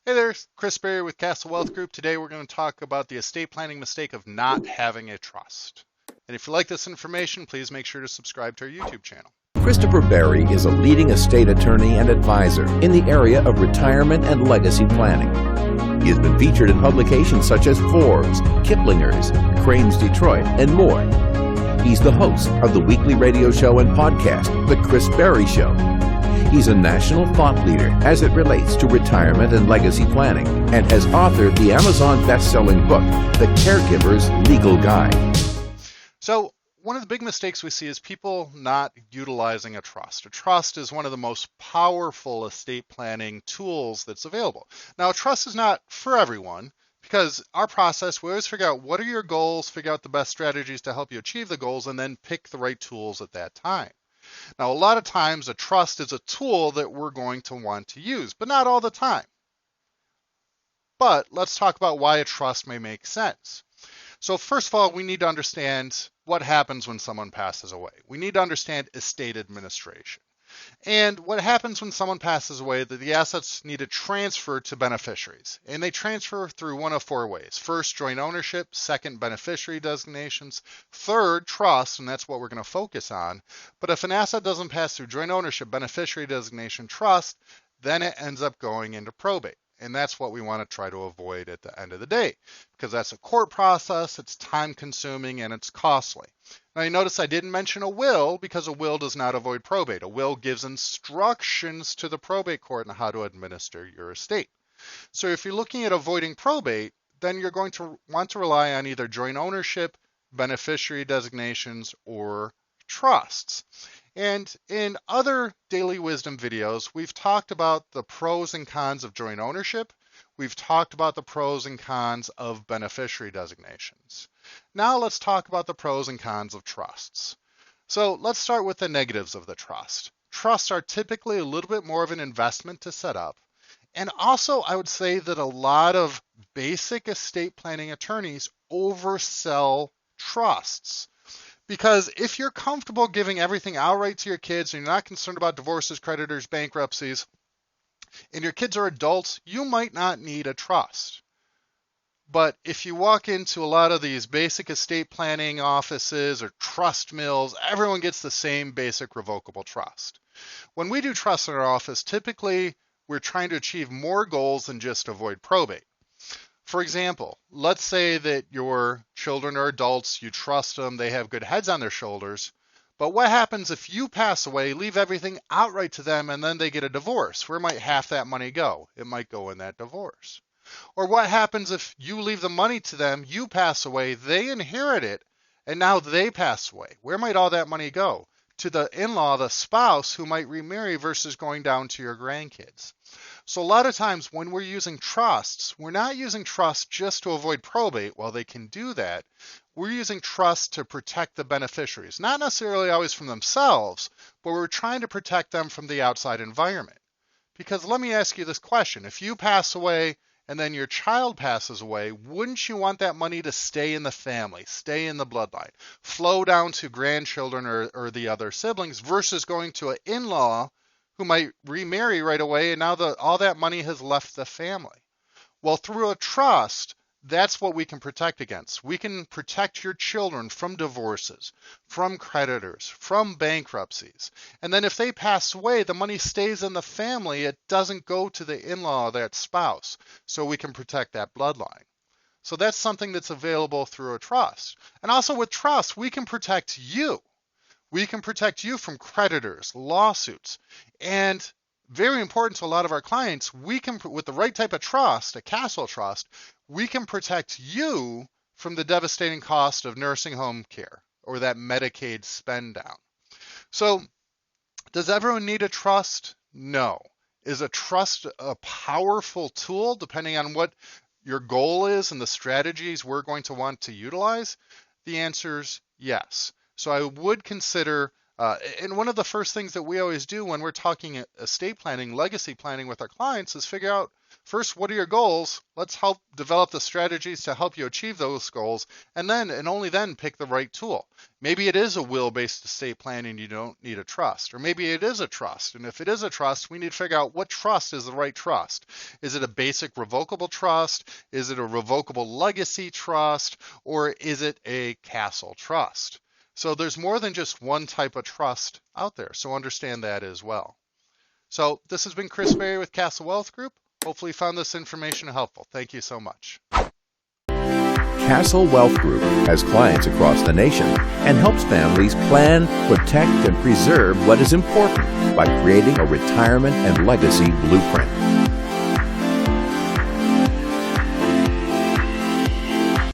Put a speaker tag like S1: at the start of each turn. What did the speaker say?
S1: Hey there, Chris Berry with Castle Wealth Group. Today we're going to talk about the estate planning mistake of not having a trust. And if you like this information, please make sure to subscribe to our YouTube channel.
S2: Christopher Berry is a leading estate attorney and advisor in the area of retirement and legacy planning. He has been featured in publications such as Forbes, Kiplinger's, Crain's Detroit, and more. He's the host of the weekly radio show and podcast, The Chris Berry Show. He's a national thought leader as it relates to retirement and legacy planning, and has authored the Amazon best-selling book, The Caregiver's Legal Guide.
S1: So one of the big mistakes we see is people not utilizing a trust. A trust is one of the most powerful estate planning tools that's available. Now, a trust is not for everyone, because our process, we always figure out what are your goals, figure out the best strategies to help you achieve the goals, and then pick the right tools at that time. Now, a lot of times a trust is a tool that we're going to want to use, but not all the time. But let's talk about why a trust may make sense. So first of all, we need to understand what happens when someone passes away. We need to understand estate administration. And what happens when someone passes away, that the assets need to transfer to beneficiaries. And they transfer through one of four ways. First, joint ownership. Second, beneficiary designations. Third, trust, and that's what we're going to focus on. But if an asset doesn't pass through joint ownership, beneficiary designation, trust, then it ends up going into probate. And that's what we want to try to avoid at the end of the day, because that's a court process, it's time consuming, and it's costly. Now you notice I didn't mention a will, because a will does not avoid probate. A will gives instructions to the probate court on how to administer your estate. So if you're looking at avoiding probate, then you're going to want to rely on either joint ownership, beneficiary designations, or trusts. And in other Daily Wisdom videos, we've talked about the pros and cons of joint ownership. We've talked about the pros and cons of beneficiary designations. Now let's talk about the pros and cons of trusts. So let's start with the negatives of the trust. Trusts are typically a little bit more of an investment to set up. And also, I would say that a lot of basic estate planning attorneys oversell trusts. Because if you're comfortable giving everything outright to your kids and you're not concerned about divorces, creditors, bankruptcies, and your kids are adults, you might not need a trust. But if you walk into a lot of these basic estate planning offices or trust mills, everyone gets the same basic revocable trust. When we do trusts in our office, typically we're trying to achieve more goals than just avoid probate. For example, let's say that your children are adults, you trust them, they have good heads on their shoulders, but what happens if you pass away, leave everything outright to them, and then they get a divorce? Where might half that money go? It might go in that divorce. Or what happens if you leave the money to them, you pass away, they inherit it, and now they pass away? Where might all that money go? To the in-law, the spouse, who might remarry versus going down to your grandkids. So a lot of times when we're using trusts, we're not using trusts just to avoid probate. While they can do that, we're using trusts to protect the beneficiaries, not necessarily always from themselves, but we're trying to protect them from the outside environment. Because let me ask you this question. If you pass away and then your child passes away, wouldn't you want that money to stay in the family, stay in the bloodline, flow down to grandchildren or the other siblings versus going to an in-law who might remarry right away, and now all that money has left the family? Well, through a trust, that's what we can protect against. We can protect your children from divorces, from creditors, from bankruptcies. And then if they pass away, the money stays in the family. It doesn't go to the in-law, that spouse. So we can protect that bloodline. So that's something that's available through a trust. And also with trust, we can protect you. We can protect you from creditors, lawsuits, and very important to a lot of our clients, we can, with the right type of trust, a Castle trust, we can protect you from the devastating cost of nursing home care or that Medicaid spend down. So does everyone need a trust? No. Is a trust a powerful tool depending on what your goal is and the strategies we're going to want to utilize? The answer is yes. So I would consider And one of the first things that we always do when we're talking estate planning, legacy planning with our clients is figure out first, what are your goals? Let's help develop the strategies to help you achieve those goals, and then and only then pick the right tool. Maybe it is a will-based estate plan and you don't need a trust, or maybe it is a trust. And if it is a trust, we need to figure out what trust is the right trust. Is it a basic revocable trust? Is it a revocable legacy trust? Or is it a castle trust? So there's more than just one type of trust out there. So understand that as well. So this has been Chris Berry with Castle Wealth Group. Hopefully you found this information helpful. Thank you so much.
S2: Castle Wealth Group has clients across the nation and helps families plan, protect, and preserve what is important by creating a retirement and legacy blueprint.